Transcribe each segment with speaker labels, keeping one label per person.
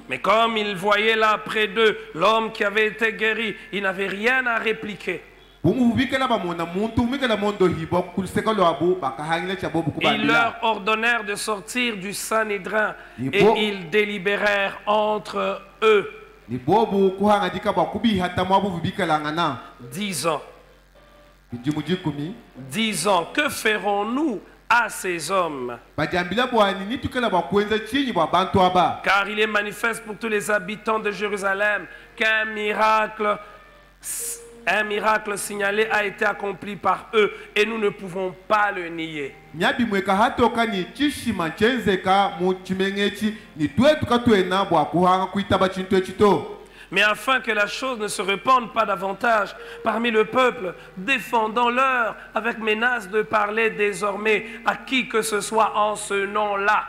Speaker 1: Mais comme ils voyaient là près d'eux l'homme qui avait été guéri, ils n'avaient rien à répliquer. Ils leur ordonnèrent de sortir du Sanhédrin et ils délibérèrent entre eux, disant, que ferons-nous à ces hommes? Car il est manifeste pour tous les habitants de Jérusalem qu'un miracle signalé a été accompli par eux et nous ne pouvons pas le nier. Mais afin que la chose ne se répande pas davantage parmi le peuple, défendons-leur avec menace de parler désormais à qui que ce soit en ce nom-là.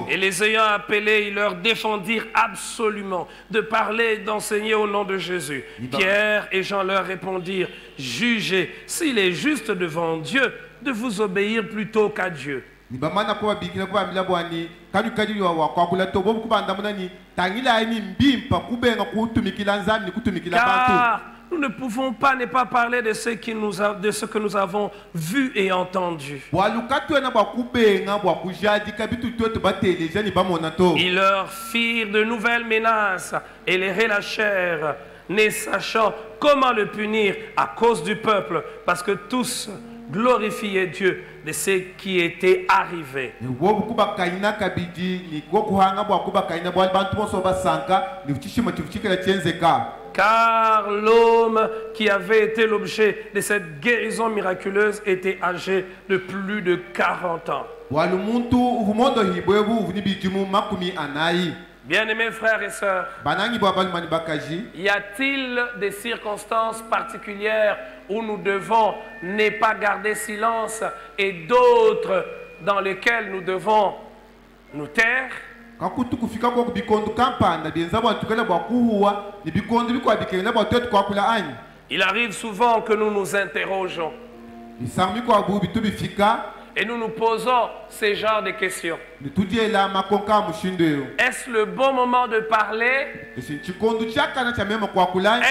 Speaker 1: Et les ayant appelés, ils leur défendirent absolument de parler et d'enseigner au nom de Jésus. Pierre et Jean leur répondirent, jugez s'il est juste devant Dieu de vous obéir plutôt qu'à Dieu. Car nous ne pouvons pas ne pas parler de ce que nous avons vu et entendu. Ils leur firent de nouvelles menaces et les relâchèrent, ne sachant comment le punir à cause du peuple, parce que tous glorifiaient Dieu de ce qui était arrivé. Car l'homme qui avait été l'objet de cette guérison miraculeuse était âgé de plus de 40 ans. Bien-aimés frères et sœurs, y a-t-il des circonstances particulières où nous devons ne pas garder silence et d'autres dans lesquelles nous devons nous taire? Il arrive souvent que nous nous interrogeons et nous nous posons ces genres de questions. Est-ce le bon moment de parler?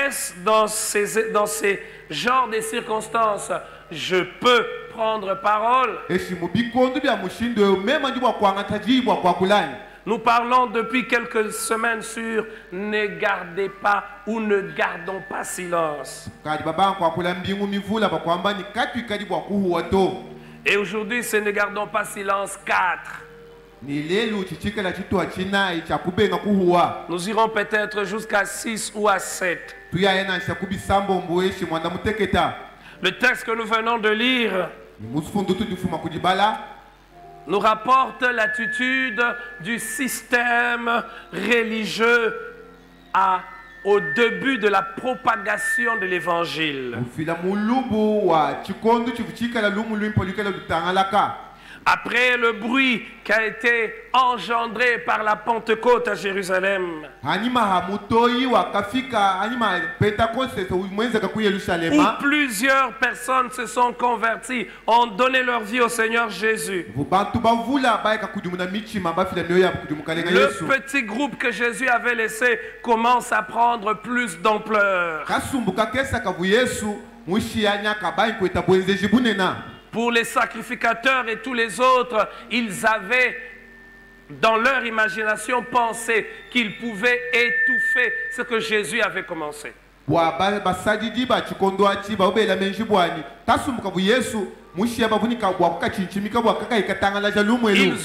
Speaker 1: Est-ce dans ces genres de circonstances, je peux prendre parole? Nous parlons depuis quelques semaines sur ne gardez pas ou ne gardons pas silence. Et aujourd'hui, c'est ne gardons pas silence 4. Nous irons peut-être jusqu'à 6 ou à 7. Le texte que nous venons de lire nous rapporte l'attitude du système religieux au début de la propagation de l'évangile. Après le bruit qui a été engendré par la Pentecôte à Jérusalem, où plusieurs personnes se sont converties, ont donné leur vie au Seigneur Jésus. Le petit groupe que Jésus avait laissé commence à prendre plus d'ampleur. Pour les sacrificateurs et tous les autres, ils avaient dans leur imagination pensé qu'ils pouvaient étouffer ce que Jésus avait commencé. Ils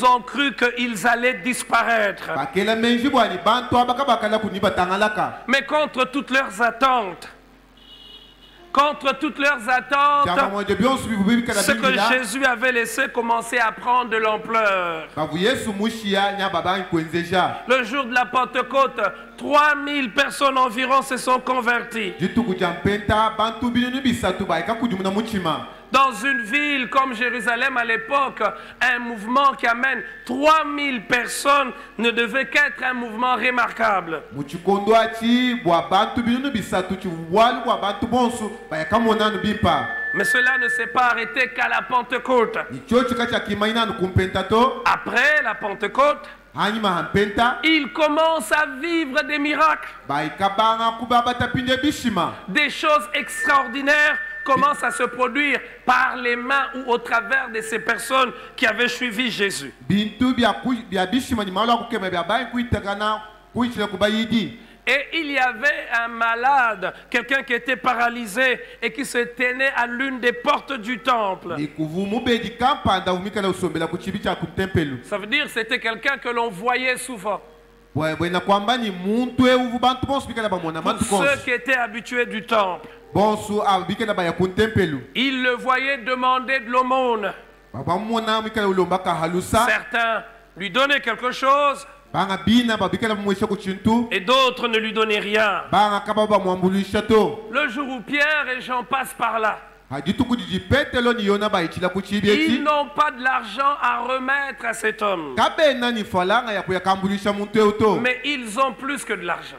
Speaker 1: ont cru qu'ils allaient disparaître. Mais contre toutes leurs attentes, ce que Jésus avait laissé commencer à prendre de l'ampleur. Le jour de la Pentecôte, 3000 personnes environ se sont converties. Dans une ville comme Jérusalem à l'époque, un mouvement qui amène 3000 personnes ne devait qu'être un mouvement remarquable. Mais cela ne s'est pas arrêté qu'à la Pentecôte. Après la Pentecôte, il commence à vivre des miracles. Des choses extraordinaires commencent à se produire par les mains ou au travers de ces personnes qui avaient suivi Jésus. Et il y avait un malade, quelqu'un qui était paralysé et qui se tenait à l'une des portes du temple. Ça veut dire que c'était quelqu'un que l'on voyait souvent. Pour ceux qui étaient habitués du temple, ils le voyaient demander de l'aumône. Certains lui donnaient quelque chose et d'autres ne lui donnaient rien. Le jour où Pierre et Jean passent par là, ils n'ont pas de l'argent à remettre à cet homme. Mais ils ont plus que de l'argent.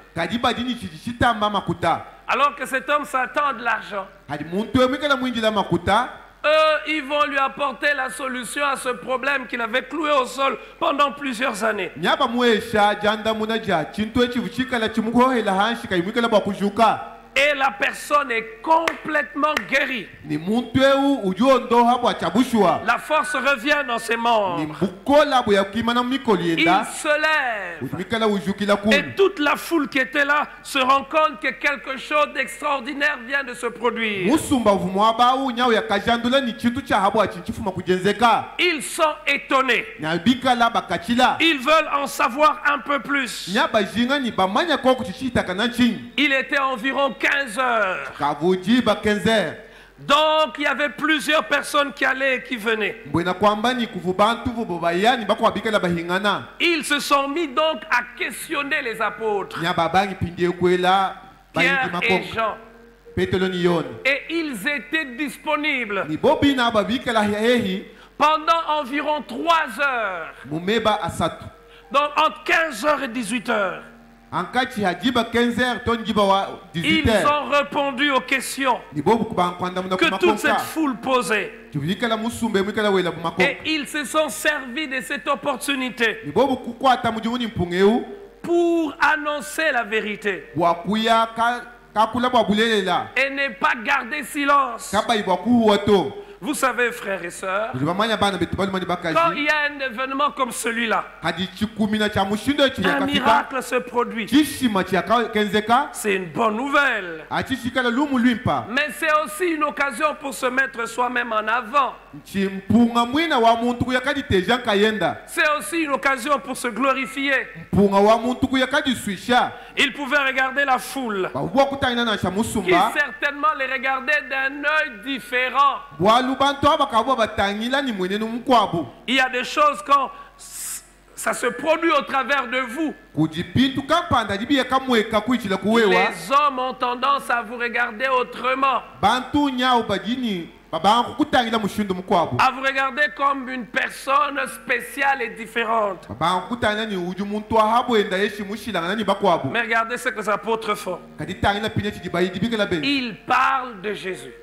Speaker 1: Alors que cet homme s'attend de l'argent, eux, ils vont lui apporter la solution à ce problème qu'il avait cloué au sol pendant plusieurs années. Et la personne est complètement guérie. La force revient dans ses membres. Il se lève. Et toute la foule qui était là se rend compte que quelque chose d'extraordinaire vient de se produire. Ils sont étonnés. Ils veulent en savoir un peu plus. Il était environ 15 heures. Donc il y avait plusieurs personnes qui allaient et qui venaient. Ils se sont mis donc à questionner les apôtres, Pierre et Jean. Et ils étaient disponibles pendant environ 3 heures. Donc entre 15 heures et 18 heures. Ils ont répondu aux questions que toute cette foule posait. Et ils se sont servis de cette opportunité pour annoncer la vérité et ne pas garder silence. Vous savez, frères et sœurs, quand il y a un événement comme celui-là, un miracle se produit, c'est une bonne nouvelle. Mais c'est aussi une occasion pour se mettre soi-même en avant. C'est aussi une occasion pour se glorifier. Ils pouvaient regarder la foule, qui certainement les regardait d'un œil différent. Il y a des choses quand ça se produit au travers de vous, les hommes ont tendance à vous regarder autrement, à vous regarder comme une personne spéciale et différente. Mais regardez ce que les apôtres font. Ils parlent de Jésus.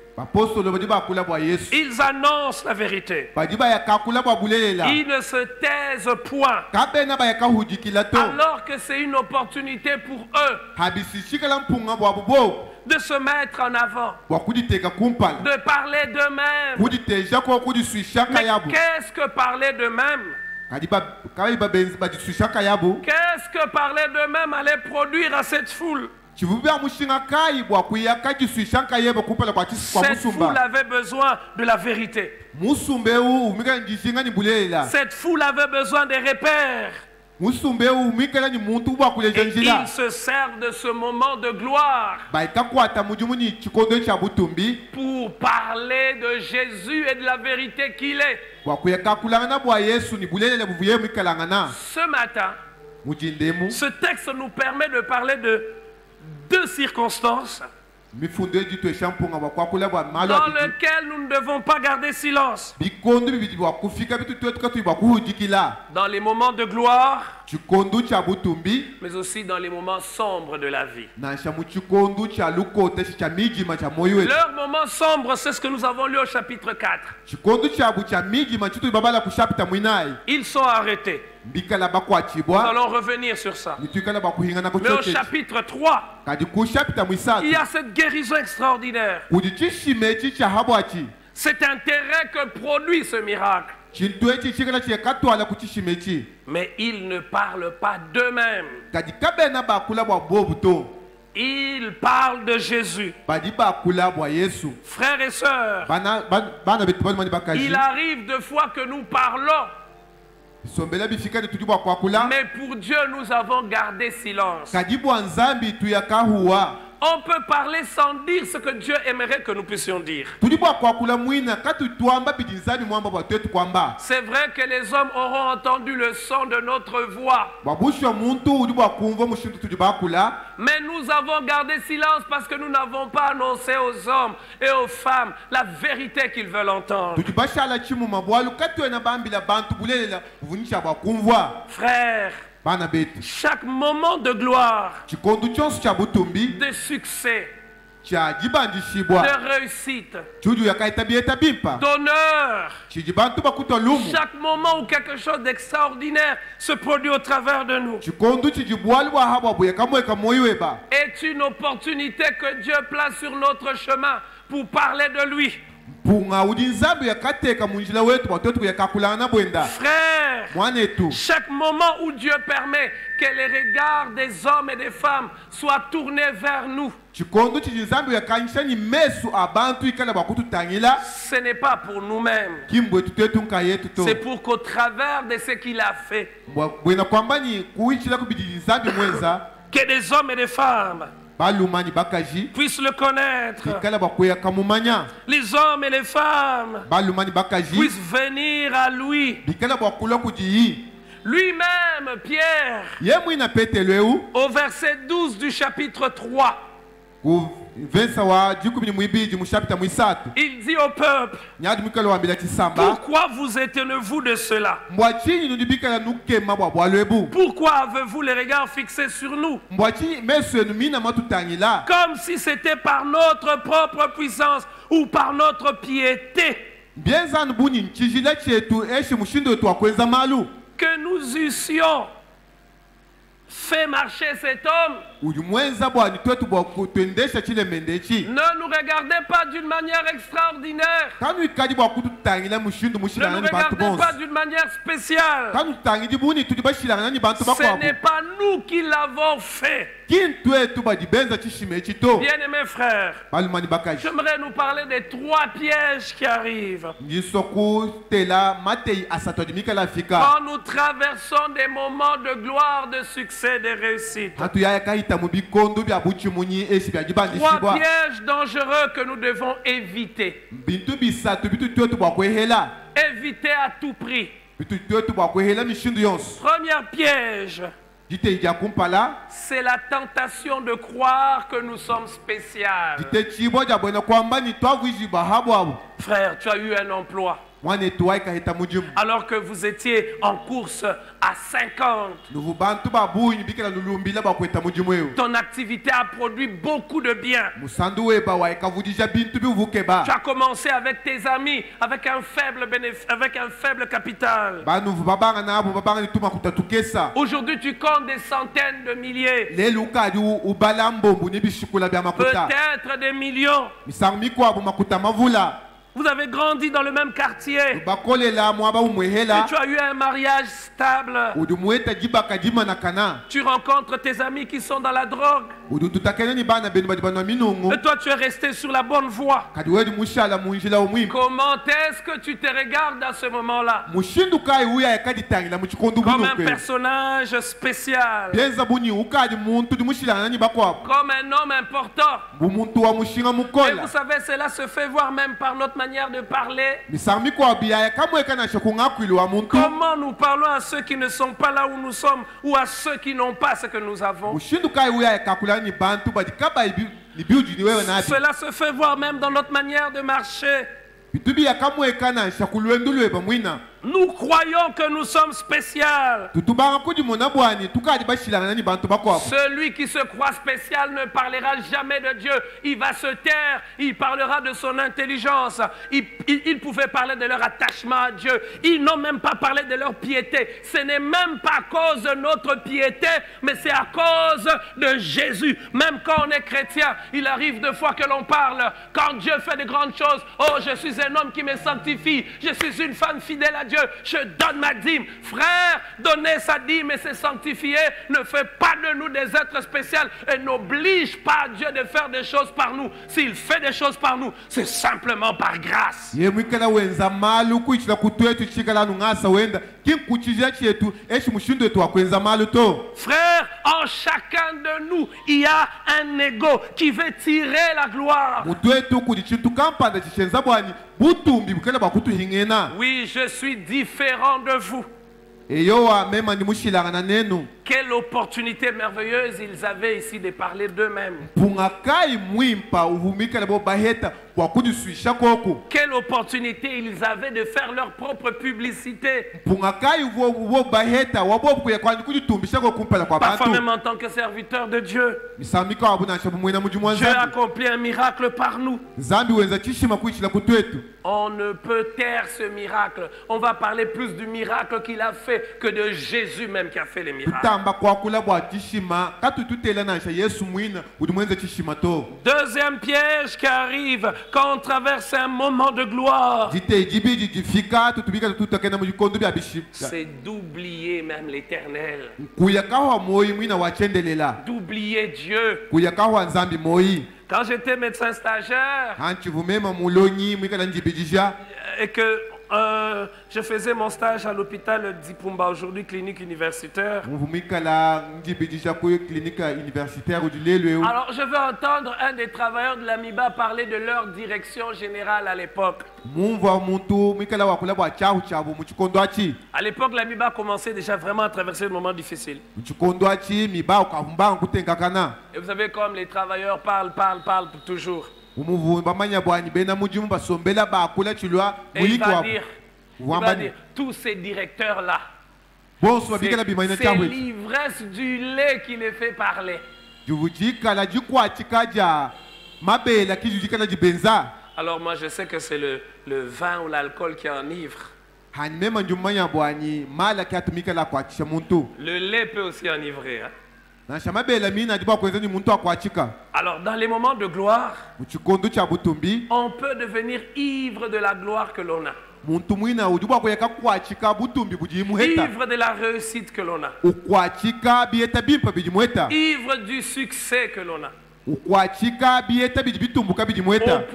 Speaker 1: Ils annoncent la vérité. Ils ne se taisent point. Alors que c'est une opportunité pour eux de se mettre en avant, de parler d'eux-mêmes. Mais qu'est-ce que parler d'eux-mêmes? Qu'est-ce que parler d'eux-mêmes allait produire à cette foule? Cette foule avait besoin de la vérité. Cette foule avait besoin des repères. Et ils se servent de ce moment de gloire pour parler de Jésus et de la vérité qu'il est. Ce matin, ce texte nous permet de parler de 2 circonstances dans lesquelles nous ne devons pas garder silence. Dans les moments de gloire mais aussi dans les moments sombres de la vie. Leur moment sombre, c'est ce que nous avons lu au chapitre 4. Ils sont arrêtés. Nous allons revenir sur ça. Mais au chapitre 3, il y a cette guérison extraordinaire. C'est intérêt que produit ce miracle. Mais ils ne parlent pas d'eux-mêmes. Ils parlent de Jésus. Frères et sœurs, il arrive de fois que nous parlons. Mais pour Dieu, nous avons gardé silence. On peut parler sans dire ce que Dieu aimerait que nous puissions dire. C'est vrai que les hommes auront entendu le son de notre voix. Mais nous avons gardé silence parce que nous n'avons pas annoncé aux hommes et aux femmes la vérité qu'ils veulent entendre. Frères, chaque moment de gloire, de succès, de réussite, d'honneur, chaque moment où quelque chose d'extraordinaire se produit au travers de nous est une opportunité que Dieu place sur notre chemin pour parler de lui. Frère, chaque moment où Dieu permet que les regards des hommes et des femmes soient tournés vers nous, ce n'est pas pour nous-mêmes, c'est pour qu'au travers de ce qu'il a fait, que des hommes et des femmes puissent le connaître. Les hommes et les femmes puissent venir à lui. Lui-même, Pierre, au verset 12 du chapitre 3, il dit au peuple: pourquoi vous étonnez-vous de cela? Pourquoi avez-vous les regards fixés sur nous, comme si c'était par notre propre puissance ou par notre piété que nous eussions fait marcher cet homme? Ne nous regardez pas d'une manière extraordinaire. Ne nous regardez pas d'une manière spéciale. Ce n'est pas nous qui l'avons fait. Bien-aimés frères, j'aimerais nous parler des 3 pièges qui arrivent quand nous traversons des moments de gloire, de succès, de réussite. 3 pièges dangereux que nous devons éviter. Éviter à tout prix. Premier piège, c'est la tentation de croire que nous sommes spéciaux. Frère, tu as eu un emploi alors que vous étiez en course à 50. Ton activité a produit beaucoup de bien. Tu as commencé avec tes amis, avec un faible capital. Aujourd'hui, tu comptes des centaines de milliers. Peut-être des millions. Vous avez grandi dans le même quartier. Et tu as eu un mariage stable. Tu rencontres tes amis qui sont dans la drogue. Et toi, tu es resté sur la bonne voie. Comment est-ce que tu te regardes à ce moment-là? Comme un personnage spécial. Comme un homme important. Et vous savez, cela se fait voir même par notre manière de parler. Comment nous parlons à ceux qui ne sont pas là où nous sommes ou à ceux qui n'ont pas ce que nous avons. Cela se fait voir même dans notre manière de marcher. Nous croyons que nous sommes spéciaux. Celui qui se croit spécial ne parlera jamais de Dieu. Il va se taire. Il parlera de son intelligence. Ils pouvaient parler de leur attachement à Dieu. Ils n'ont même pas parlé de leur piété. Ce n'est même pas à cause de notre piété, mais c'est à cause de Jésus. Même quand on est chrétien, il arrive deux fois que l'on parle. Quand Dieu fait de grandes choses, oh, je suis un homme qui me sanctifie. Je suis une femme fidèle à Dieu. Je donne ma dîme. Frère, donner sa dîme et se sanctifier ne fait pas de nous des êtres spéciaux et n'oblige pas Dieu de faire des choses par nous. S'il fait des choses par nous, c'est simplement par grâce. Frère, en chacun de nous, il y a un ego qui veut tirer la gloire. Oui, je suis différent de vous. Quelle opportunité merveilleuse ils avaient ici de parler d'eux-mêmes. Quelle opportunité ils avaient de faire leur propre publicité. Parfois même en tant que serviteur de Dieu, Dieu a accompli un miracle par nous. On ne peut taire ce miracle. On va parler plus du miracle qu'il a fait que de Jésus même qui a fait les miracles. Deuxième piège qui arrive quand on traverse un moment de gloire, c'est d'oublier même l'éternel, d'oublier Dieu. Quand j'étais médecin stagiaire et que je faisais mon stage à l'hôpital d'Ipumba, aujourd'hui clinique universitaire. Alors je veux entendre un des travailleurs de l'AMIBA parler de leur direction générale à l'époque. À l'époque, l'AMIBA commençait déjà vraiment à traverser des moments difficiles. Et vous savez comme les travailleurs parlent toujours. Et il va dire, tous ces directeurs-là, c'est l'ivresse du lait qui les fait parler. Alors moi je sais que c'est le vin ou l'alcool qui enivre. Le lait peut aussi enivrer. Hein? Alors dans les moments de gloire, on peut devenir ivre de la gloire que l'on a. Ivre de la réussite que l'on a. Ivre du succès que l'on a. Au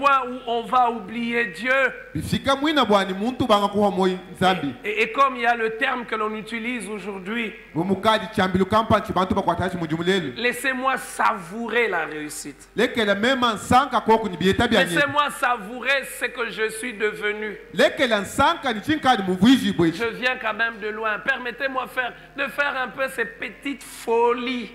Speaker 1: point où on va oublier Dieu. Et comme il y a le terme que l'on utilise aujourd'hui, laissez-moi savourer la réussite. Laissez-moi savourer ce que je suis devenu. Je viens quand même de loin. Permettez-moi de faire un peu ces petites folies.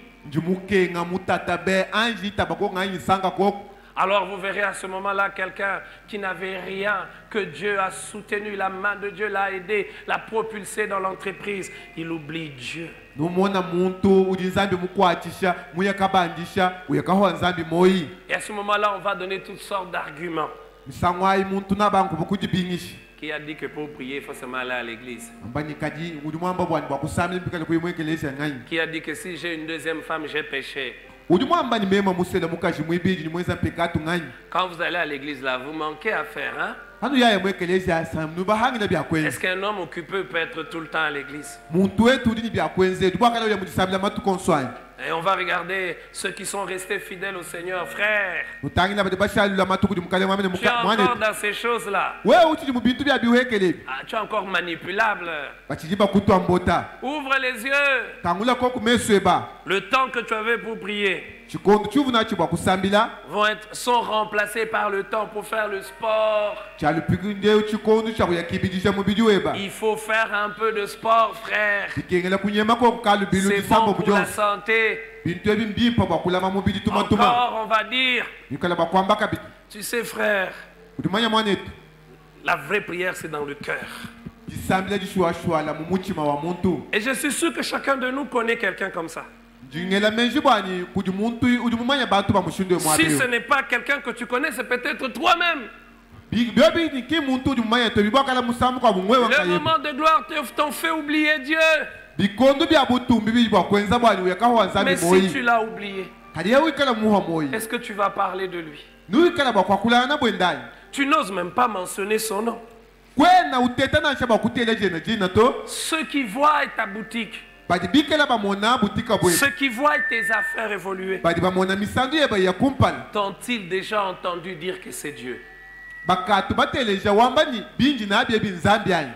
Speaker 1: Alors vous verrez à ce moment-là quelqu'un qui n'avait rien, que Dieu a soutenu, la main de Dieu l'a aidé, l'a propulsé dans l'entreprise. Il oublie Dieu. Et à ce moment-là, on va donner toutes sortes d'arguments. Qui a dit que pour prier, il faut seulement aller à l'église? Qui a dit que si j'ai une deuxième femme, j'ai péché? Quand vous allez à l'église là, vous manquez à faire, hein? Est-ce qu'un homme occupé peut être tout le temps à l'église? Et on va regarder ceux qui sont restés fidèles au Seigneur, frère. Tu es encore dans ces choses-là. Tu es encore manipulable. Ouvre les yeux. Le temps que tu avais pour prier sont remplacés par le temps pour faire le sport. Il faut faire un peu de sport, frère. C'est bon pour la santé. Encore, on va dire, tu sais, frère, la vraie prière, c'est dans le cœur. Et je suis sûr que chacun de nous connaît quelqu'un comme ça. Si ce n'est pas quelqu'un que tu connais, c'est peut-être toi-même. Le moment de gloire t'ont fait oublier Dieu. Mais si tu l'as oublié, est-ce que tu vas parler de lui? Tu n'oses même pas mentionner son nom. Ceux qui voient ta boutique, ceux qui voient tes affaires évoluer, t'ont-ils déjà entendu dire que c'est Dieu?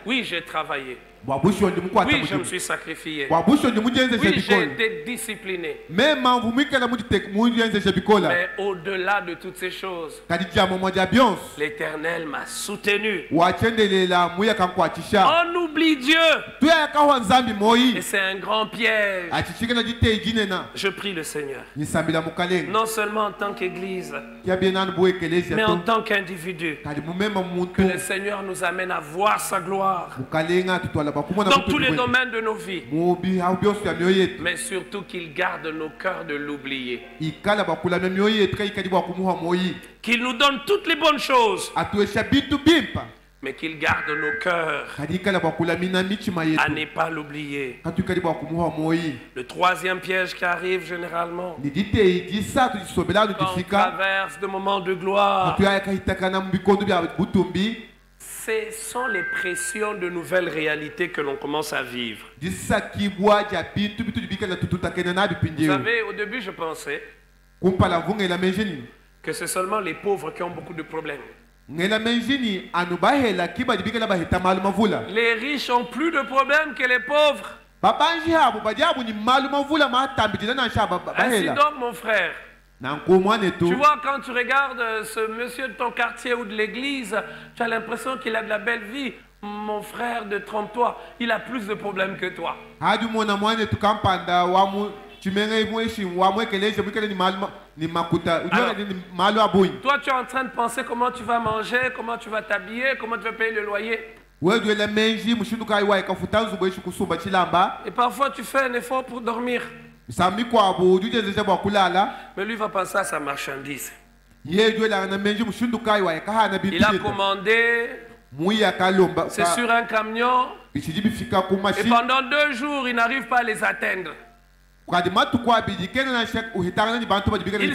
Speaker 1: Oui, j'ai travaillé. Oui, je me suis sacrifié. Oui, j'ai été discipliné. Mais au-delà de toutes ces choses, l'Éternel m'a soutenu. On oublie Dieu. Et c'est un grand piège. Je prie le Seigneur, non seulement en tant qu'Église, mais en tant qu'individu, que le Seigneur nous amène à voir sa gloire dans tous les domaines de nos vies, mais surtout qu'il garde nos cœurs de l'oublier, qu'il nous donne toutes les bonnes choses, mais qu'il garde nos cœurs à ne pas l'oublier. Le troisième piège qui arrive généralement quand on traverse de moments de gloire, ce sont les pressions de nouvelles réalités que l'on commence à vivre. Vous savez, au début, je pensais que c'est seulement les pauvres qui ont beaucoup de problèmes. Les riches ont plus de problèmes que les pauvres. Ainsi donc, mon frère, tu vois, quand tu regardes ce monsieur de ton quartier ou de l'église, tu as l'impression qu'il a de la belle vie. Mon frère, détrompe-toi, il a plus de problèmes que toi. Alors, toi, tu es en train de penser comment tu vas manger, comment tu vas t'habiller, comment tu vas payer le loyer. Et parfois, tu fais un effort pour dormir. Mais lui va penser à sa marchandise. Il a commandé, c'est sur un camion, et pendant 2 jours, il n'arrive pas à les atteindre. Il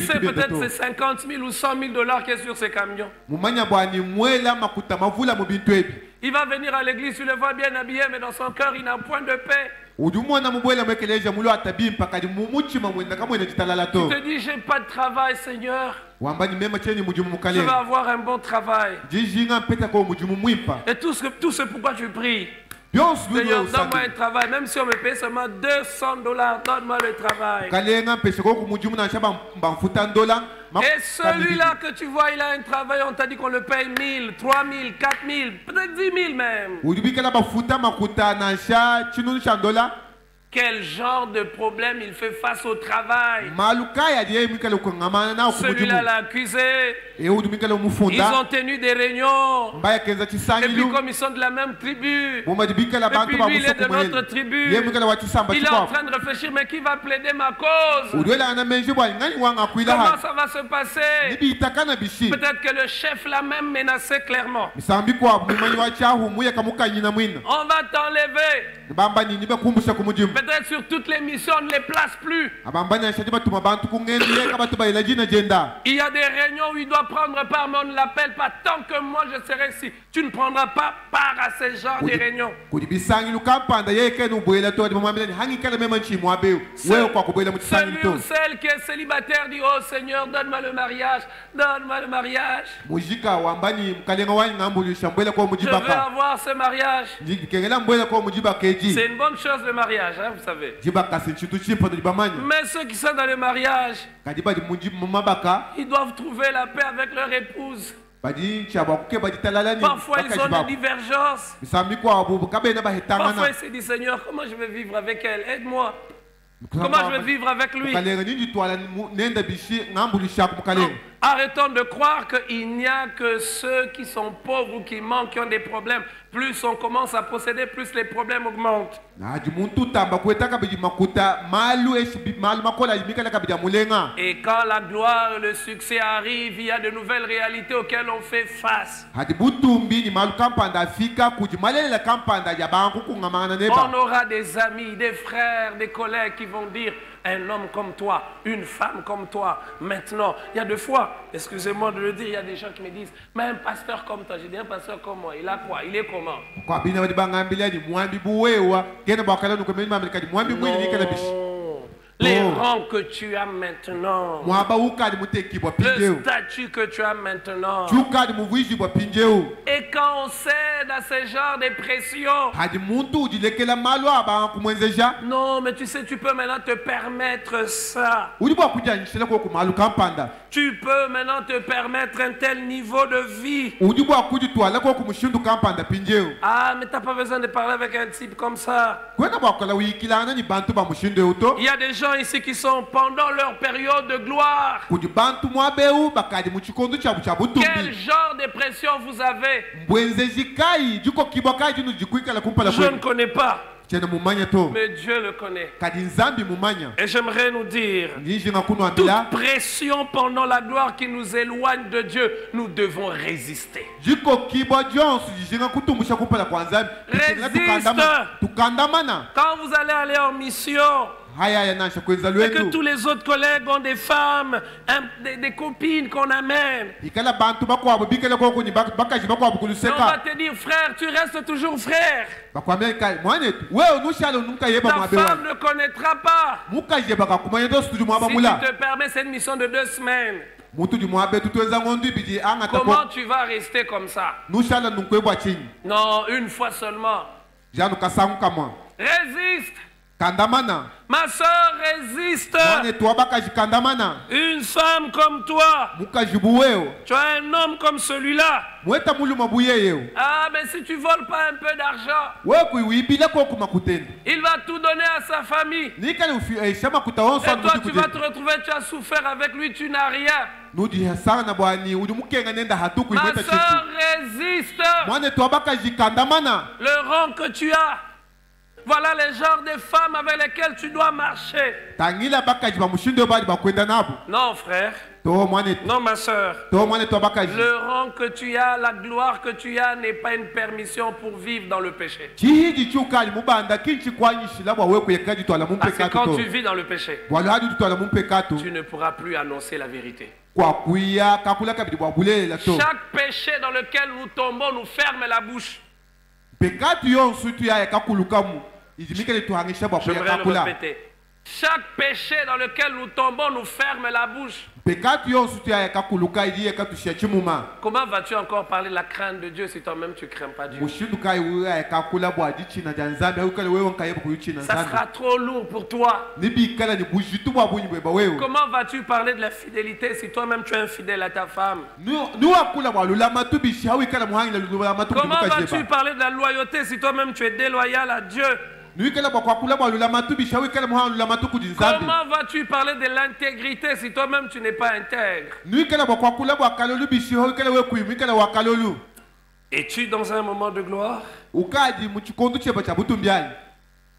Speaker 1: sait peut-être c'est 50 000 ou 100 000 $ qui est sur ces camions. Il va venir à l'église, tu le vois bien habillé, mais dans son cœur, il n'a point de paix. Tu te dis, j'ai pas de travail, Seigneur. Je vais avoir un bon travail. Et tout ce pourquoi tu pries. Seigneur, donne-moi un travail, même si on me paye seulement 200 $, donne-moi le travail. Et celui-là que tu vois, il a un travail, on t'a dit qu'on le paye 1000, 3000, 4000, peut-être 10 000 même. Quel genre de problème il fait face au travail? Celui-là l'a accusé. Ils ont tenu des réunions. Et puis comme ils sont de la même tribu, et puis lui il est de notre tribu, il est en train de réfléchir, mais qui va plaider ma cause? Comment ça va se passer? Peut-être que le chef l'a même menacé clairement. On va t'enlever. Peut-être sur toutes les missions, on ne les place plus. Il y a des réunions où il doit prendre part, mais on ne l'appelle pas. Tant que moi je serai ici, tu ne prendras pas part à ce genre de réunions. Celui ou celle qui est célibataire dit, oh Seigneur, donne-moi le mariage, donne-moi le mariage. Je veux avoir ce mariage. C'est une bonne chose le mariage, hein, vous savez. Mais ceux qui sont dans le mariage, ils doivent trouver la paix avec leur épouse. Parfois ils ont des divergences. Parfois ils se disent, Seigneur, comment je vais vivre avec elle? Aide-moi. Comment je vais vivre avec lui? Arrêtons de croire qu'il n'y a que ceux qui sont pauvres ou qui manquent, qui ont des problèmes. Plus on commence à posséder, plus les problèmes augmentent. Et quand la gloire et le succès arrivent, il y a de nouvelles réalités auxquelles on fait face. On aura des amis, des frères, des collègues qui vont dire: un homme comme toi, une femme comme toi. Maintenant, il y a deux fois, excusez-moi de le dire, il y a des gens qui me disent: mais un pasteur comme toi. J'ai dit: un pasteur comme moi, il a quoi? Il est comment? Les rangs que tu as maintenant, le statut que tu as maintenant. Et quand on cède à ce genre de pression, non, mais tu sais, tu peux maintenant te permettre ça. Tu peux maintenant te permettre un tel niveau de vie. Ah, mais tu n'as pas besoin de parler avec un type comme ça. Il y a des gens ici qui sont pendant leur période de gloire. Quel genre de pression vous avez? Je ne connais pas. Mais Dieu le connaît. Et j'aimerais nous dire, toute pression pendant la gloire qui nous éloigne de Dieu, nous devons résister. Résiste. Quand vous allez aller en mission, et que tous les autres collègues ont des femmes, des copines qu'on amène, on va te dire: frère, tu restes toujours frère. Ta femme ne connaîtra pas. Si tu te permets cette mission de 2 semaines, comment tu vas rester comme ça? Non, une fois seulement. Résiste. Ma soeur, résiste. Une femme comme toi. Tu as un homme comme celui-là. Ah, mais si tu voles pas un peu d'argent, il va tout donner à sa famille. Et toi, tu vas te retrouver, tu as souffert avec lui, tu n'as rien. Ma soeur, résiste. Le rang que tu as, voilà les genres de femmes avec lesquelles tu dois marcher. Non, frère. Non, ma soeur. Le rang que tu as, la gloire que tu as n'est pas une permission pour vivre dans le péché. Parce que quand tu vis dans le péché, tu ne pourras plus annoncer la vérité. Chaque péché dans lequel nous tombons nous ferme la bouche. J'aimerais le répéter. Chaque péché dans lequel nous tombons nous ferme la bouche. Comment vas-tu encore parler de la crainte de Dieu si toi-même tu ne crains pas Dieu? Ça sera trop lourd pour toi. Comment vas-tu parler de la fidélité si toi-même tu es infidèle à ta femme? Comment vas-tu parler de la loyauté si toi-même tu es déloyal à Dieu? Comment vas-tu parler de l'intégrité si toi-même tu n'es pas intègre? Es-tu dans un moment de gloire?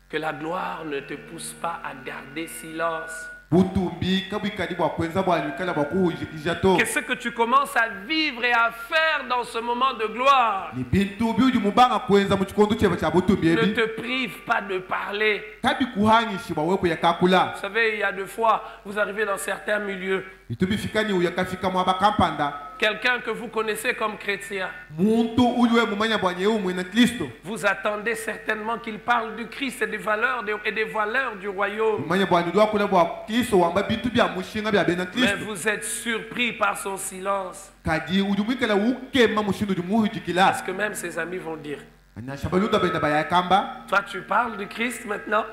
Speaker 1: Que la gloire ne te pousse pas à garder silence. Que ce que tu commences à vivre et à faire dans ce moment de gloire ne te prive pas de parler. Vous savez, il y a 2 fois, vous arrivez dans certains milieux, quelqu'un que vous connaissez comme chrétien, vous attendez certainement qu'il parle du Christ et des valeurs du royaume. Mais vous êtes surpris par son silence. Parce que même ses amis vont dire: toi tu parles du Christ maintenant?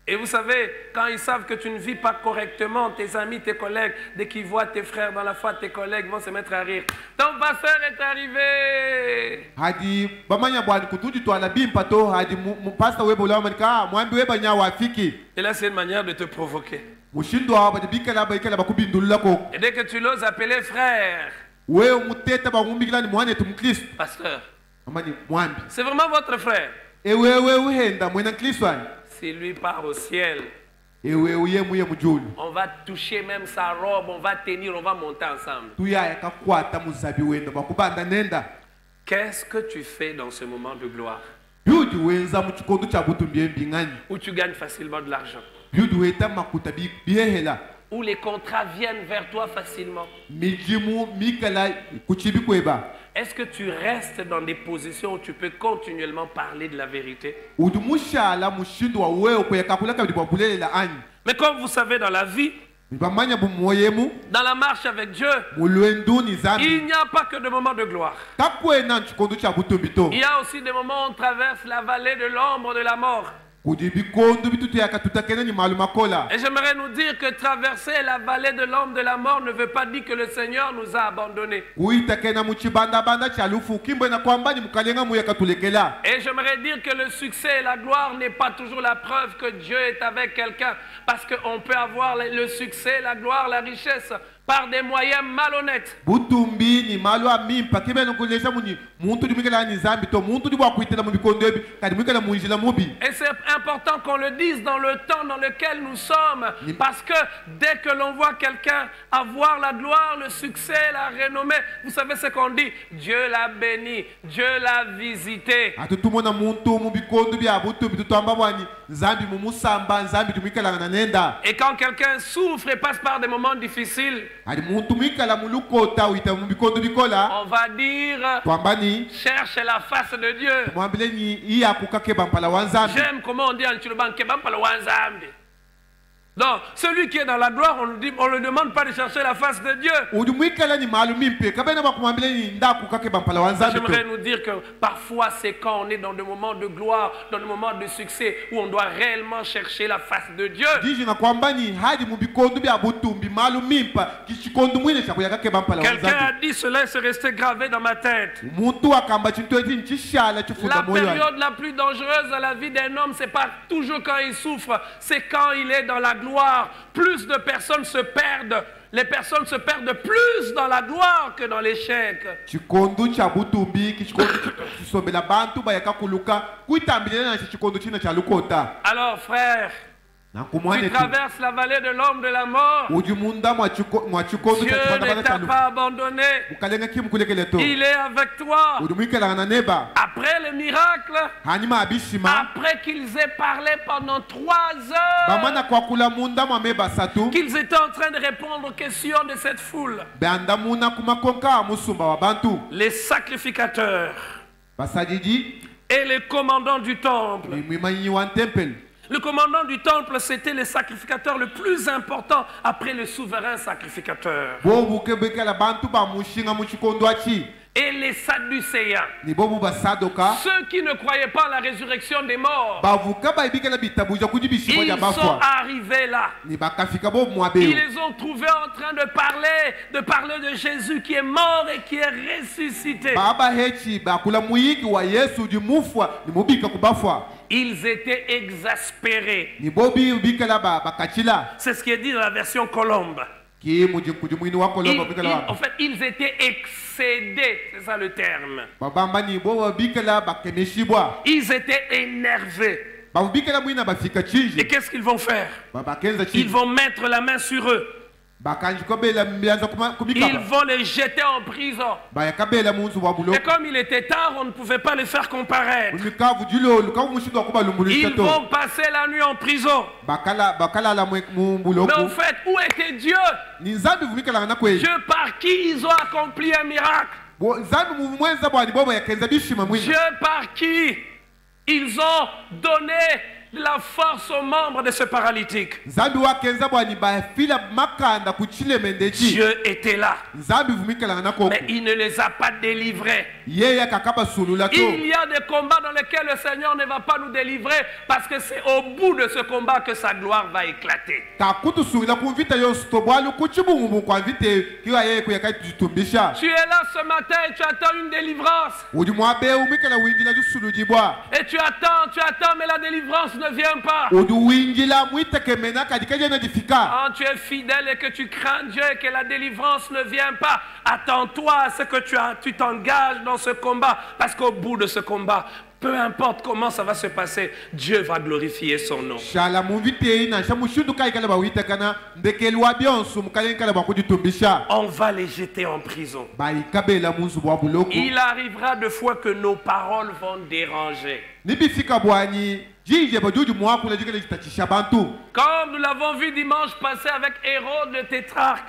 Speaker 1: Et vous savez, quand ils savent que tu ne vis pas correctement, tes amis, tes collègues, dès qu'ils voient tes frères dans la foi, tes collègues vont se mettre à rire. Ton pasteur est arrivé. Et là, c'est une manière de te provoquer. Et dès que tu l'oses appeler frère, pasteur, c'est vraiment votre frère. Si lui part au ciel, on va toucher même sa robe, on va tenir, on va monter ensemble. Qu'est-ce que tu fais dans ce moment de gloire où tu gagnes facilement de l'argent, où les contrats viennent vers toi facilement? Est-ce que tu restes dans des positions où tu peux continuellement parler de la vérité? Mais comme vous savez, dans la vie, dans la marche avec Dieu, il n'y a pas que de moments de gloire. Il y a aussi des moments où on traverse la vallée de l'ombre de la mort. Et j'aimerais nous dire que traverser la vallée de l'ombre de la mort ne veut pas dire que le Seigneur nous a abandonnés. Et j'aimerais dire que le succès et la gloire n'est pas toujours la preuve que Dieu est avec quelqu'un. Parce qu'on peut avoir le succès, la gloire, la richesse par des moyens malhonnêtes. Et c'est important qu'on le dise dans le temps dans lequel nous sommes. Parce que dès que l'on voit quelqu'un avoir la gloire, le succès, la renommée, vous savez ce qu'on dit? Dieu l'a béni, Dieu l'a visité. Et quand quelqu'un souffre et passe par des moments difficiles, on va dire, cherche la face de Dieu. J'aime comment on dit en Tchoulouban, donc, celui qui est dans la gloire, on ne le demande pas de chercher la face de Dieu. J'aimerais nous dire que parfois c'est quand on est dans des moments de gloire, dans des moments de succès, où on doit réellement chercher la face de Dieu. Quelqu'un a dit cela et c'est resté gravé dans ma tête. La période la plus dangereuse dans la vie d'un homme, c'est pas toujours quand il souffre, c'est quand il est dans la gloire. Plus de personnes se perdent. Les personnes se perdent plus dans la gloire que dans l'échec. Alors frère, tu traverses la vallée de l'ombre de la mort. Dieu ne t'a pas abandonné. Il est avec toi. Après le miracle, après qu'ils aient parlé pendant 3 heures, qu'ils étaient en train de répondre aux questions de cette foule, les sacrificateurs et les commandants du temple. Le commandant du temple, c'était le sacrificateur le plus important après le souverain sacrificateur. Et les Sadducéens, ceux qui ne croyaient pas à la résurrection des morts, ils sont arrivés là. Ils les ont trouvés en train de parler de Jésus qui est mort et qui est ressuscité. Ils étaient exaspérés. C'est ce qui est dit dans la version Colombe. En fait, ils étaient excédés, c'est ça le terme. Ils étaient énervés. Et qu'est-ce qu'ils vont faire? Ils vont mettre la main sur eux. Ils vont les jeter en prison. Et comme il était tard, on ne pouvait pas les faire comparaître. Ils vont passer la nuit en prison. Mais en fait, où était Dieu? Dieu par qui ils ont accompli un miracle. Dieu par qui ils ont donné la force aux membres de ce paralytique. Dieu était là. Mais il ne les a pas délivrés. Il y a des combats dans lesquels le Seigneur ne va pas nous délivrer parce que c'est au bout de ce combat que sa gloire va éclater. Tu es là ce matin et tu attends une délivrance. Et tu attends, mais la délivrance ne ne vient pas, quand tu es fidèle et que tu crains Dieu et que la délivrance ne vient pas, attends-toi à ce que tu t'engages dans ce combat, parce qu'au bout de ce combat, peu importe comment ça va se passer, Dieu va glorifier son nom. On va les jeter en prison. Il arrivera de fois que nos paroles vont déranger. Comme nous l'avons vu dimanche passé avec Hérode le tétrarque,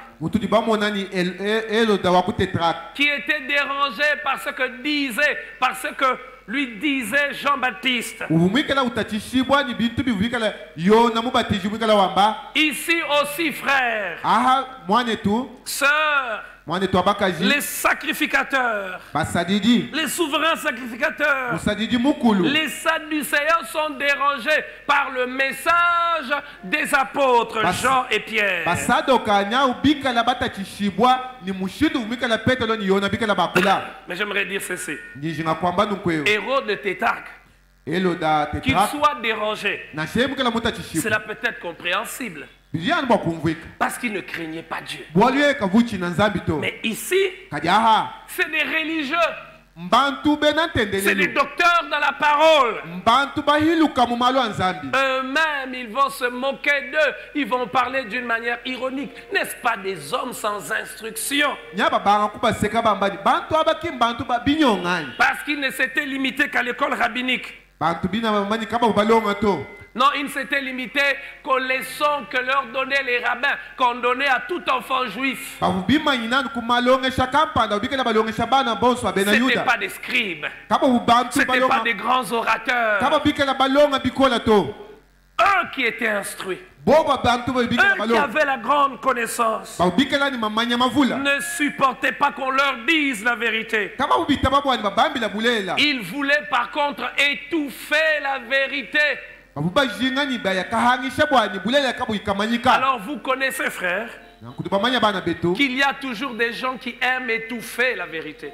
Speaker 1: qui était dérangé par ce que lui disait Jean-Baptiste. Ici aussi, frères, sœurs, les sacrificateurs, les souverains sacrificateurs, les Sadducéens sont dérangés par le message des apôtres Jean et Pierre. Mais j'aimerais dire ceci. Hérode le tétrarque, qu'il soit dérangé, cela peut être compréhensible, parce qu'il ne craignait pas Dieu. Mais ici, c'est des religieux, c'est des docteurs dans la parole. Eux-mêmes, ils vont se moquer d'eux, ils vont parler d'une manière ironique. N'est-ce pas des hommes sans instruction? Parce qu'ils ne s'étaient limités qu'à l'école rabbinique. Non, ils ne s'étaient limités qu'aux leçons que leur donnaient les rabbins, qu'on donnait à tout enfant juif. Ce n'étaient pas des scribes. Ce n'étaient pas des grands orateurs. Eux qui étaient instruits. Eux qui avaient la grande connaissance ne supportaient pas qu'on leur dise la vérité. Ils voulaient par contre étouffer la vérité. Alors vous connaissez, frères, qu'il y a toujours des gens qui aiment étouffer la vérité.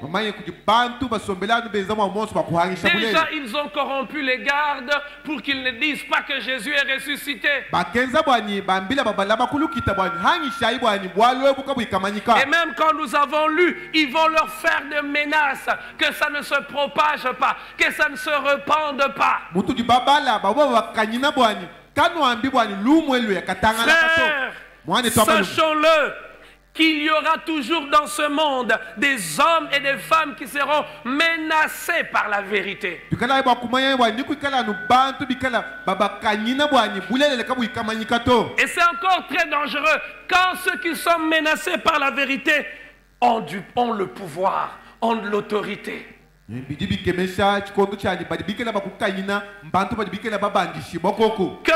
Speaker 1: Déjà, ils ont corrompu les gardes pour qu'ils ne disent pas que Jésus est ressuscité. Et même quand nous avons lu, ils vont leur faire des menaces que ça ne se propage pas, que ça ne se répande pas. Frères, sachons-le, qu'il y aura toujours dans ce monde des hommes et des femmes qui seront menacés par la vérité. Et c'est encore très dangereux quand ceux qui sont menacés par la vérité ont le pouvoir, ont l'autorité. Que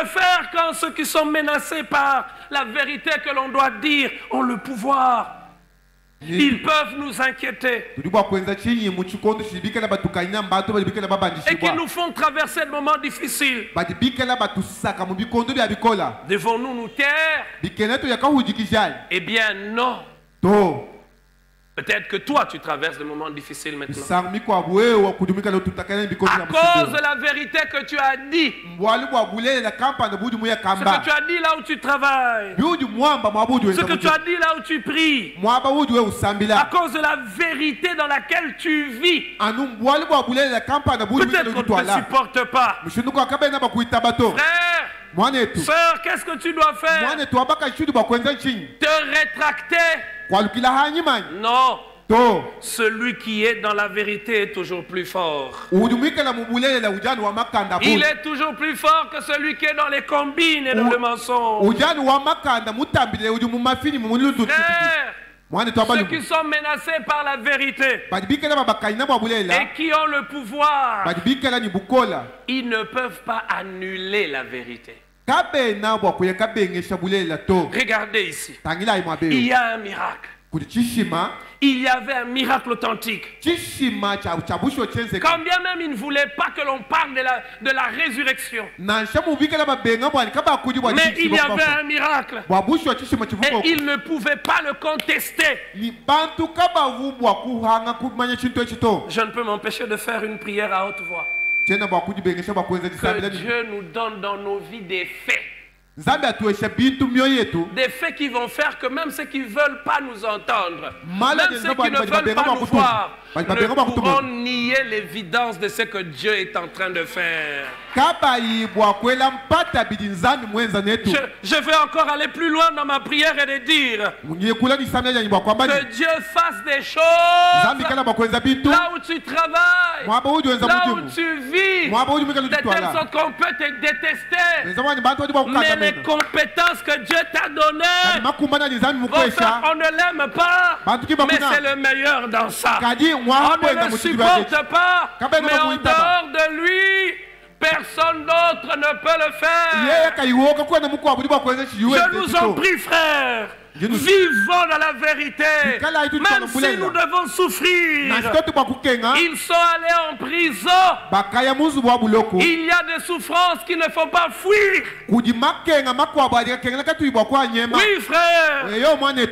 Speaker 1: faire quand ceux qui sont menacés par la vérité que l'on doit dire ont le pouvoir? Ils peuvent nous inquiéter et qui nous font traverser de moments difficiles. Devons-nous nous taire? Eh bien non. Peut-être que toi, tu traverses des moments difficiles maintenant. À cause de la vérité que tu as dit. Ce que tu as dit là où tu travailles. Ce que tu as dit là où tu pries. À cause de la vérité dans laquelle tu vis. Peut-être qu'on ne te supporte pas. Frère, sœur, qu'est-ce que tu dois faire? Te rétracter? Non. Celui qui est dans la vérité est toujours plus fort. Il est toujours plus fort que celui qui est dans les combines et dans le mensonge. Frère, ceux qui sont menacés par la vérité et qui ont le pouvoir, ils ne peuvent pas annuler la vérité. Regardez ici. Il y a un miracle. Il y avait un miracle authentique. Quand bien même il ne voulait pas que l'on parle de la résurrection. Mais il y avait un miracle. Et il ne pouvait pas le contester. Je ne peux m'empêcher de faire une prière à haute voix. Que Dieu nous donne dans nos vies des faits. Des faits qui vont faire que même ceux qui ne veulent pas nous entendre, même ceux qui ne veulent pas nous voir, ne pourront nier l'évidence de ce que Dieu est en train de faire. Je vais encore aller plus loin dans ma prière et de dire que Dieu fasse des choses là où tu travailles, là où tu vis, de telle sorte qu'on peut te détester. Mais les compétences que Dieu t'a données vont faire qu'on ne l'aime pas, mais c'est le meilleur dans ça. On ne le supporte pas, mais en dehors de lui, personne d'autre ne peut le faire. Je nous en prie, frère. Vivons dans la vérité. Même si nous devons souffrir. Ils sont allés en prison. Il y a des souffrances qu'il ne faut pas fuir. Oui, frère.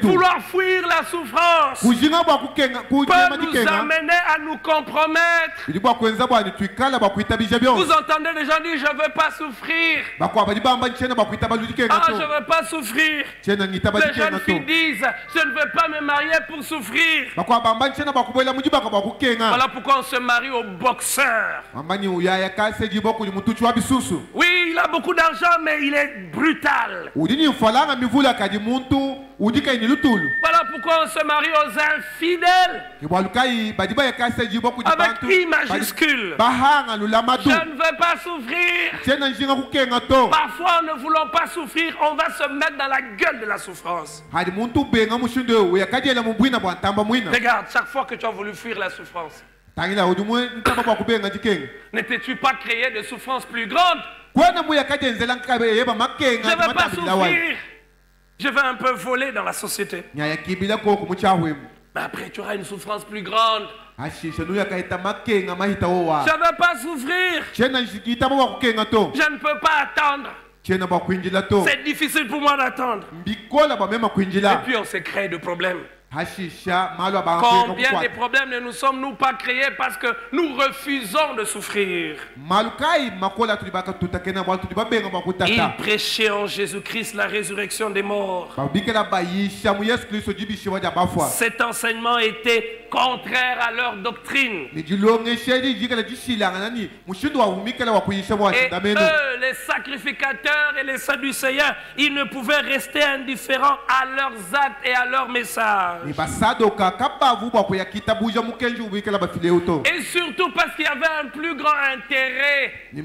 Speaker 1: Vouloir fuir la souffrance peut nous amener à nous compromettre. Vous entendez les gens dire je ne veux pas souffrir. Ah, je ne veux pas souffrir. Les jeunes filles disent je ne veux pas me marier pour souffrir. Voilà pourquoi on se marie au boxeur. Oui, il a beaucoup d'argent, mais il est brutal. Voilà pourquoi on se marie aux infidèles. Avec I majuscule. Je ne veux pas souffrir. Parfois, en ne voulant pas souffrir, on va se mettre dans la gueule de la souffrance. Regarde, chaque fois que tu as voulu fuir la souffrance, n'étais-tu pas créé de souffrances plus grandes? Je ne veux pas souffrir. Je vais un peu voler dans la société. Mais après, tu auras une souffrance plus grande. Je ne veux pas souffrir. Je ne peux pas attendre. C'est difficile pour moi d'attendre. Et puis on se crée de problèmes. Combien de problèmes ne nous sommes-nous pas créés parce que nous refusons de souffrir? Il prêchait en Jésus-Christ la résurrection des morts. Cet enseignement était contraire à leur doctrine. Et eux, les sacrificateurs et les sadducéens, ils ne pouvaient rester indifférents à leurs actes et à leur message. Et surtout parce qu'il y avait un plus grand intérêt. La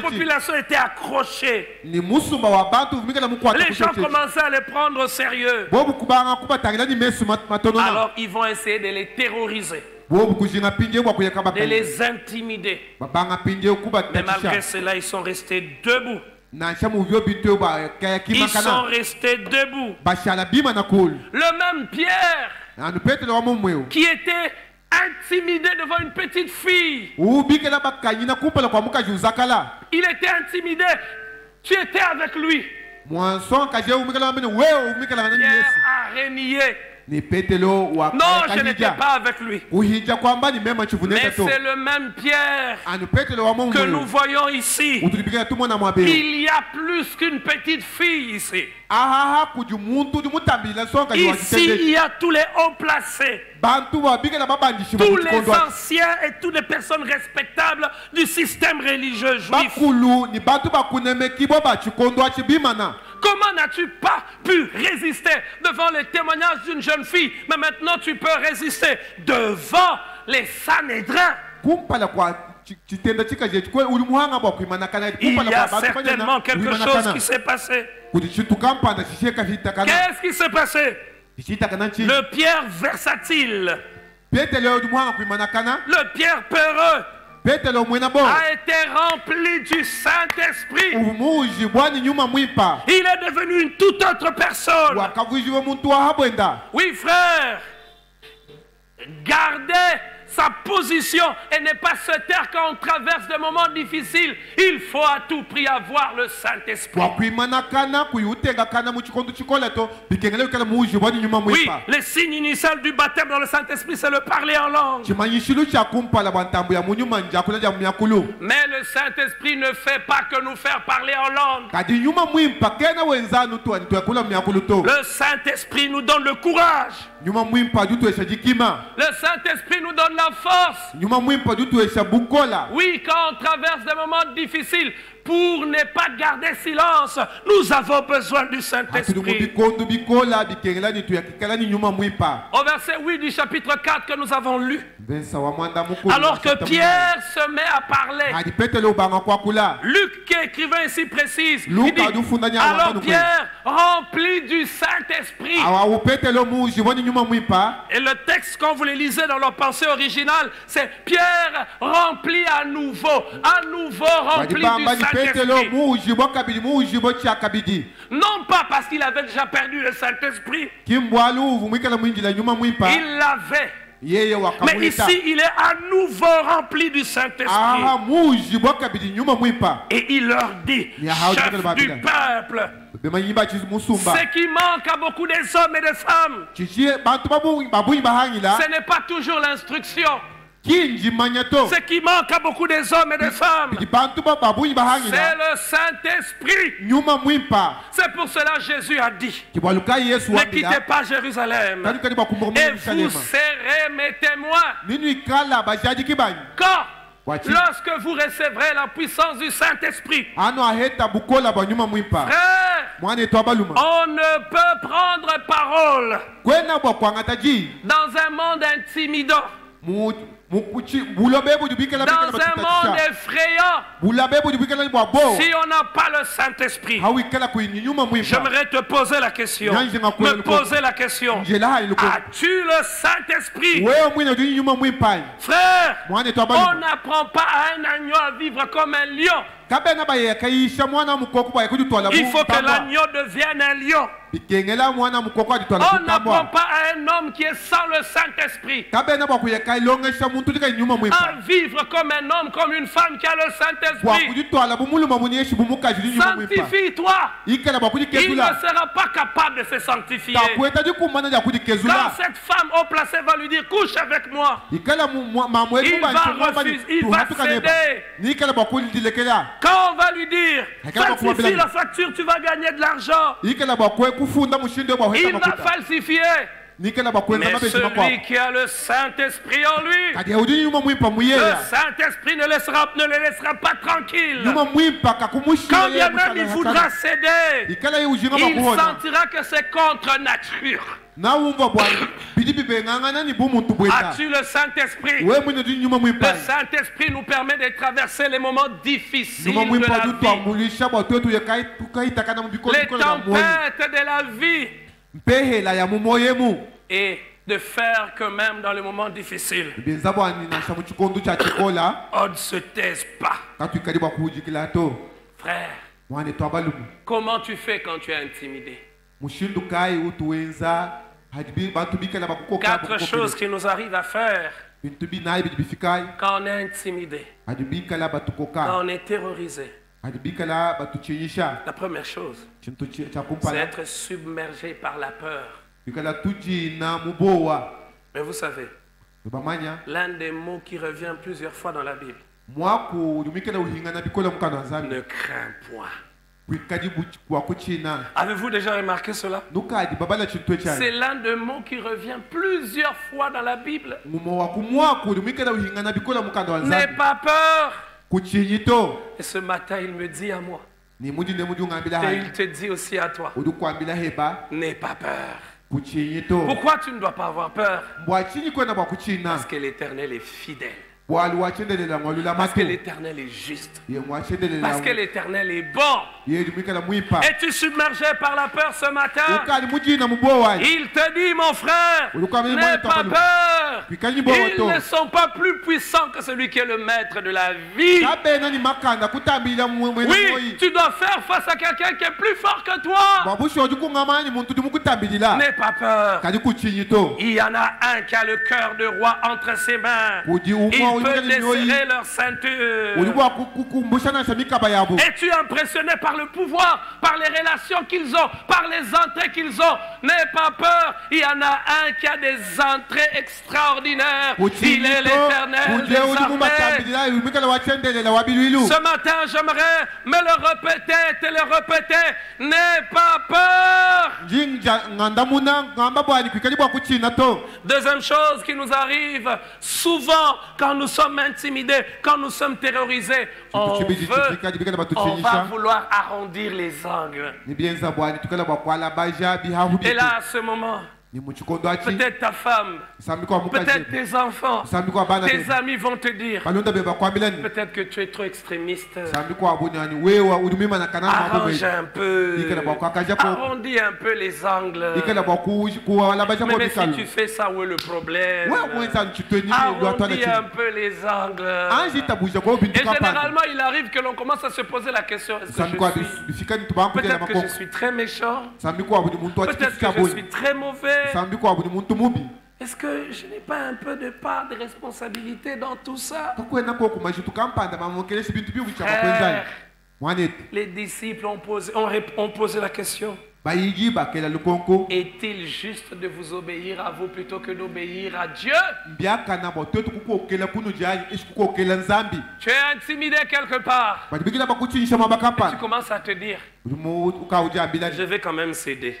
Speaker 1: population était accrochée. Les gens commençaient à les prendre au sérieux. Alors ils vont essayer de les terroriser, de les intimider. Mais malgré cela, ils sont restés debout. Ils sont restés debout. Le même Pierre qui était intimidé devant une petite fille. Il était intimidé. Tu étais avec lui. Pierre a renié. Non, je n'étais pas avec lui. Mais c'est le même Pierre que nous voyons ici. Il y a plus qu'une petite fille ici. Ici, il y a tous les hauts placés, tous les anciens et toutes les personnes respectables du système religieux juif. Comment n'as-tu pas pu résister devant les témoignages d'une jeune fille, mais maintenant tu peux résister devant les Sanhédrins? Il y a certainement quelque chose qui s'est passé. Qu'est-ce qui s'est passé? Le Pierre versatile, le Pierre peureux a été rempli du Saint-Esprit. Il est devenu une toute autre personne. Oui, frère, gardez sa position et ne pas se taire quand on traverse des moments difficiles. Il faut à tout prix avoir le Saint-Esprit. Oui, le signe initial du baptême dans le Saint-Esprit, c'est le parler en langue. Mais le Saint-Esprit ne fait pas que nous faire parler en langue. Le Saint-Esprit nous donne le courage. Le Saint-Esprit nous donne la force. Oui, quand on traverse des moments difficiles, pour ne pas garder silence, nous avons besoin du Saint-Esprit. Au verset 8 du chapitre 4 que nous avons lu, alors que Pierre se met à parler, Luc qui écrivait ici précise, il dit, alors Pierre, rempli du Saint-Esprit. Et le texte, quand vous le lisez dans leur pensée originale, c'est Pierre rempli à nouveau rempli du Saint-Esprit. Non pas parce qu'il avait déjà perdu le Saint-Esprit. Il l'avait. Mais ici, il est à nouveau rempli du Saint-Esprit. Et il leur dit, chef du peuple, ce qui manque à beaucoup des hommes et des femmes, ce n'est pas toujours l'instruction. Ce qui manque à beaucoup des hommes et des femmes, c'est le Saint-Esprit. C'est pour cela que Jésus a dit, ne quittez pas Jérusalem et vous serez mes témoins. Quand? Lorsque vous recevrez la puissance du Saint-Esprit. Frère, on ne peut prendre parole dans un monde intimidant, dans un monde effrayant, si on n'a pas le Saint-Esprit. J'aimerais te poser la question, me poser la question, as-tu le Saint-Esprit? Frère, on n'apprend pas à un agneau à vivre comme un lion. Il faut que l'agneau devienne un lion. On n'apprend pas à un homme qui est sans le Saint-Esprit à vivre comme un homme, comme une femme qui a le Saint-Esprit. Sanctifie-toi. Il ne sera pas capable de se sanctifier. Quand cette femme au placé va lui dire couche avec moi, il va refuser, il va céder. Quand on va lui dire falsifie la facture, tu vas gagner de l'argent, il va falsifier. Mais celui qui a le Saint-Esprit en lui, le Saint-Esprit ne le laissera pas tranquille. Quand bien même il voudra céder, il sentira que c'est contre nature. As-tu le Saint-Esprit? Le Saint-Esprit nous permet de traverser les moments difficiles de la vie, les tempêtes de la vie, et de faire que même dans les moments difficiles, on ne se taise pas. Frère, comment tu fais quand tu es intimidé? 4 choses qui nous arrivent à faire quand on est intimidé, quand on est terrorisé. La première chose, c'est être submergé par la peur. Mais vous savez, l'un des mots qui revient plusieurs fois dans la Bible, ne crains point. Avez-vous déjà remarqué cela? C'est l'un des mots qui revient plusieurs fois dans la Bible. N'aie pas peur. Et ce matin, il me dit à moi, et il te dit aussi à toi, n'aie pas peur. Pourquoi tu ne dois pas avoir peur? Parce que l'Éternel est fidèle. Parce que l'Éternel est juste. Parce que l'Éternel est bon. Es-tu submergé par la peur ce matin? Il te dit, mon frère, n'aie pas peur. cœur. Ils ne sont pas plus puissants que celui qui est le maître de la vie. Oui, tu dois faire face à quelqu'un qui est plus fort que toi. N'aie pas peur. Il y en a un qui a le cœur de roi entre ses mains. Il peut desserrer leur ceinture. Es-tu impressionné par le pouvoir, par les relations qu'ils ont, par les entrées qu'ils ont? N'aie pas peur. Il y en a un qui a des entrées extraordinaires. Il est l'Éternel des armées. Ce matin, j'aimerais me le répéter, te le répéter. N'aie pas peur. Deuxième chose qui nous arrive, souvent quand nous sommes intimidés, quand nous sommes terrorisés, on va vouloir arrondir les angles. Et là, à ce moment, peut-être ta femme, peut-être tes enfants, tes amis vont te dire, peut-être que tu es trop extrémiste. Arrange un peu, arrondis un peu les angles. Mais si tu fais ça, où est le problème? Arrondis un peu les angles. Et généralement, il arrive que l'on commence à se poser la question, est-ce que peut-être que je suis très méchant, peut-être que je suis très mauvais. Est-ce que je n'ai pas un peu de part de responsabilité dans tout ça? Les disciples ont posé la question. Est-il juste de vous obéir à vous plutôt que d'obéir à Dieu? Tu es intimidé quelque part. Et tu commences à te dire, je vais quand même céder.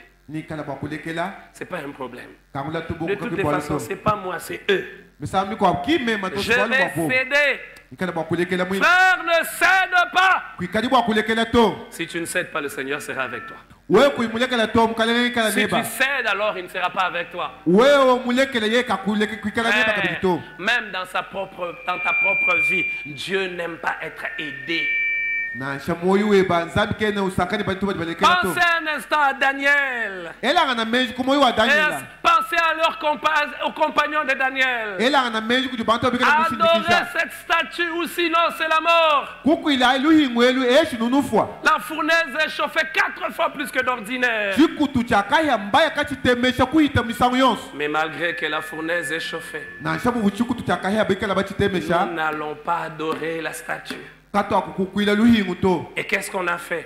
Speaker 1: C'est pas un problème. De toutes les façons, c'est pas moi, c'est eux. Je vais céder. Frère, ne cède pas. Si tu ne cèdes pas, le Seigneur sera avec toi. Si tu cèdes, alors il ne sera pas avec toi. Même dans ta propre vie, Dieu n'aime pas être aidé. Pensez un instant à Daniel. Pensez aux compagnons de Daniel. Adorez cette statue ou sinon c'est la mort. La fournaise est chauffée 4 fois plus que d'ordinaire. Mais malgré que la fournaise est chauffée, nous n'allons pas adorer la statue. Et qu'est-ce qu'on a fait?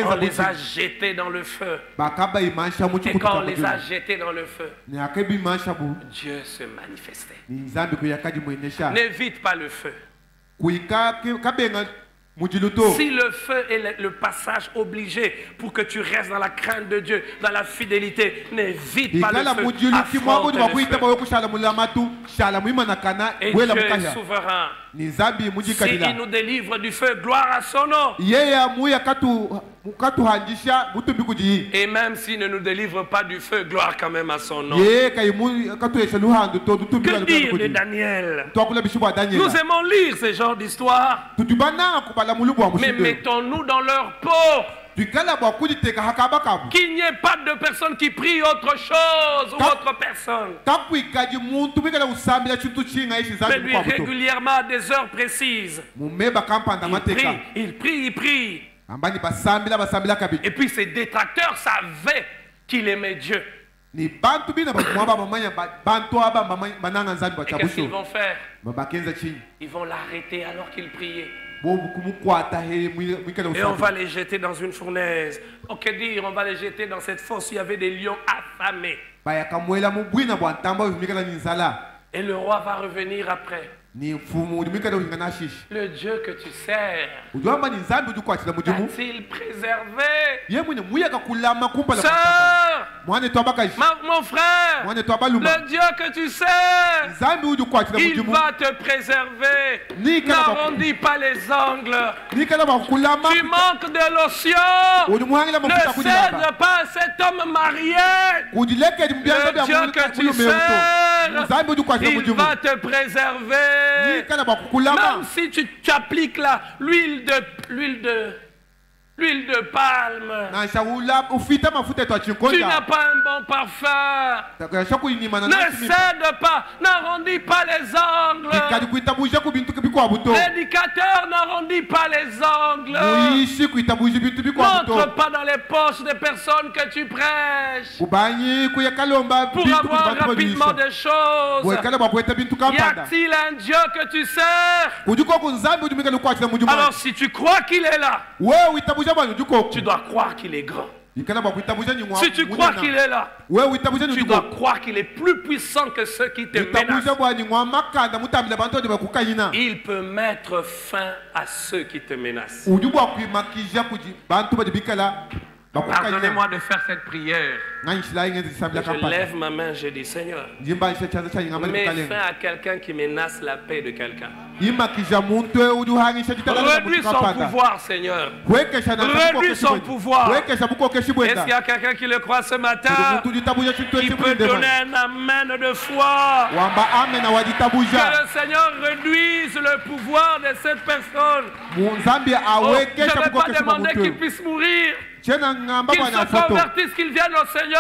Speaker 1: On les a jetés dans le feu. Et quand on les a jetés dans le feu, Dieu se manifestait. N'évite pas le feu. Si le feu est le passage obligé pour que tu restes dans la crainte de Dieu, dans la fidélité, n'évite pas le feu. Affronte le feu. Et Dieu est souverain. S'il nous délivre du feu, gloire à son nom. Et même s'il ne nous délivre pas du feu, gloire quand même à son nom. Que dire de Daniel? Nous aimons lire ce genre d'histoire. Mais mettons-nous dans leur peau. Qu'il n'y ait pas de personne qui prie autre chose ou autre personne. Mais lui régulièrement à des heures précises. Il prie. Et puis ses détracteurs savaient qu'il aimait Dieu. Et qu'est-ce qu'ils vont faire? Ils vont l'arrêter alors qu'il priait. Et on va les jeter dans une fournaise. Oh, que dire, on va les jeter dans cette fosse où il y avait des lions affamés. Et le roi va revenir après. Le Dieu que tu sers t'a-t-il préservé? Sœur, mon frère, le Dieu que tu sers, il va te préserver. N'arrondis pas les angles. Tu manques de lotion. Ne cède pas à cet homme marié. Le Dieu que tu sers, il va te préserver. Même si tu appliques l'huile de l'huile de palme. Tu n'as pas un bon parfum. Ne cède pas, n'arrondis pas les angles. Prédicateur, n'arrondis pas les angles. N'entre pas dans les poches des personnes que tu prêches pour avoir rapidement des choses. Y a-t-il un Dieu que tu sers? Alors si tu crois qu'il est là, tu dois croire qu'il est grand. Si tu crois qu'il est là, tu dois croire qu'il est plus puissant que ceux qui te menacent. Il peut mettre fin à ceux qui te menacent. Pardonnez-moi de faire cette prière. Je lève ma main, je dis Seigneur, mets fin à quelqu'un qui menace la paix de quelqu'un. Réduis son pouvoir, Seigneur. Réduis son pouvoir. Est-ce qu'il y a quelqu'un qui le croit ce matin, qui peut donner un amen de foi? Que le Seigneur réduise le pouvoir de cette personne. Je ne vais pas demander qu'il puisse mourir, qu'il se convertisse, qu'il vienne au Seigneur,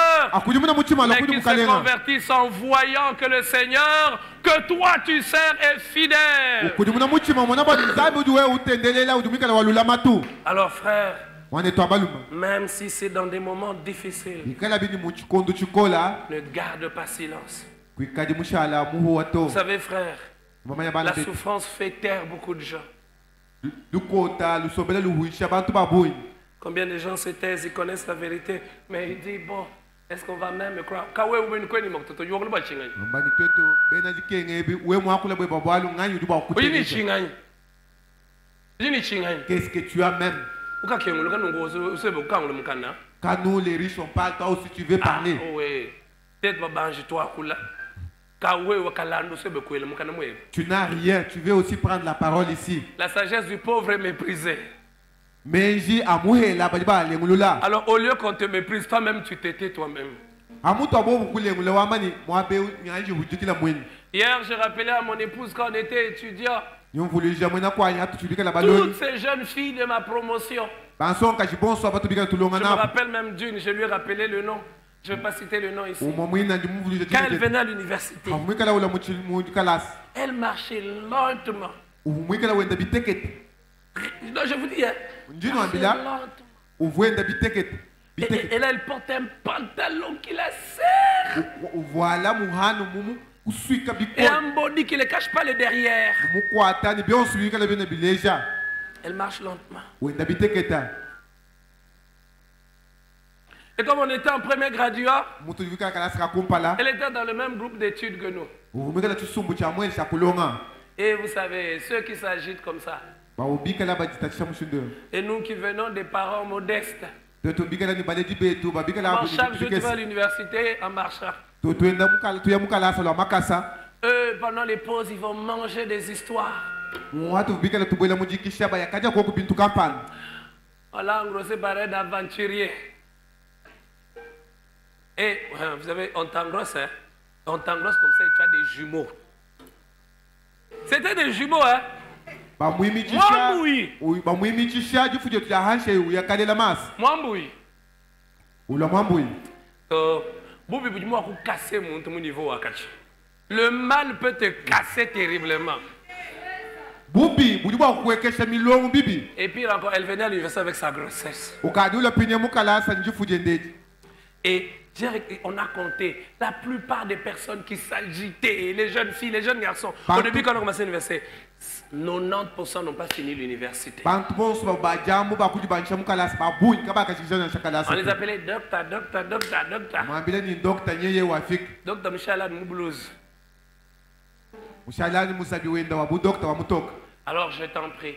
Speaker 1: mais qu'il se convertisse en voyant que le Seigneur, que toi tu sers, est fidèle. Alors frère, même si c'est dans des moments difficiles, ne garde pas silence. Vous savez frère, la souffrance fait taire beaucoup de gens. Combien de gens se taisent, ils connaissent la vérité, mais ils disent bon, est-ce qu'on va même croire?
Speaker 2: Qu'est-ce que tu as même? Quand nous les riches on parle, toi aussi tu veux parler. Tu n'as rien, tu veux aussi prendre la parole ici.
Speaker 1: La sagesse du pauvre est méprisée. Alors au lieu qu'on te méprise, toi-même tu t'étais toi-même. Hier j'ai rappelé à mon épouse quand on était étudiant, toutes ces jeunes filles de ma promotion, je me rappelle même d'une, je lui ai rappelé le nom, je ne vais pas citer le nom ici. Quand elle venait à l'université, elle marchait lentement. Non, je vous dis, et là, elle porte un pantalon qui la serre. Et un body qui ne cache pas le derrière. Elle marche lentement. Et comme on était en premier graduat, elle était dans le même groupe d'études que nous. Et vous savez, ceux qui s'agitent comme ça, et nous qui venons des parents modestes, chaque jour tu vas à l'université en marchant. Eux, pendant les pauses, ils vont manger des histoires. Voilà, en gros, c'est pareil d'aventurier. Et vous savez, on t'engrosse, hein? On t'engrosse comme ça et tu as des jumeaux. C'était des jumeaux, hein? Mwambui. Le mal peut te casser terriblement. Et puis encore, elle venait à l'université avec sa grossesse. Et on a compté la plupart des personnes qui s'agitaient, les jeunes filles, les jeunes garçons. Au début, quand on a commencé l'université, 90% n'ont pas fini l'université. On les appelait docteur. Docteur Michel Moulouz. Alors je t'en prie.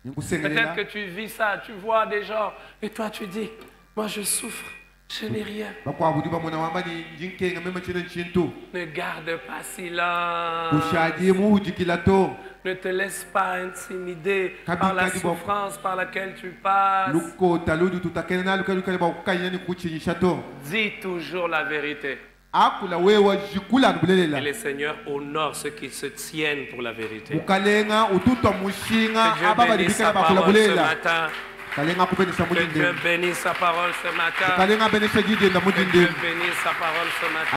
Speaker 1: Peut-être que tu vis ça, tu vois des gens, et toi tu dis, moi je souffre. Je n'ai rien. Ne garde pas silence. Ne te laisse pas intimider par la souffrance par laquelle tu passes. Dis toujours la vérité. Et le Seigneur honore ceux qui se tiennent pour la vérité. Que Dieu bénisse sa parole ce matin. Que Dieu bénisse sa parole ce matin. Que Dieu bénisse sa parole ce matin.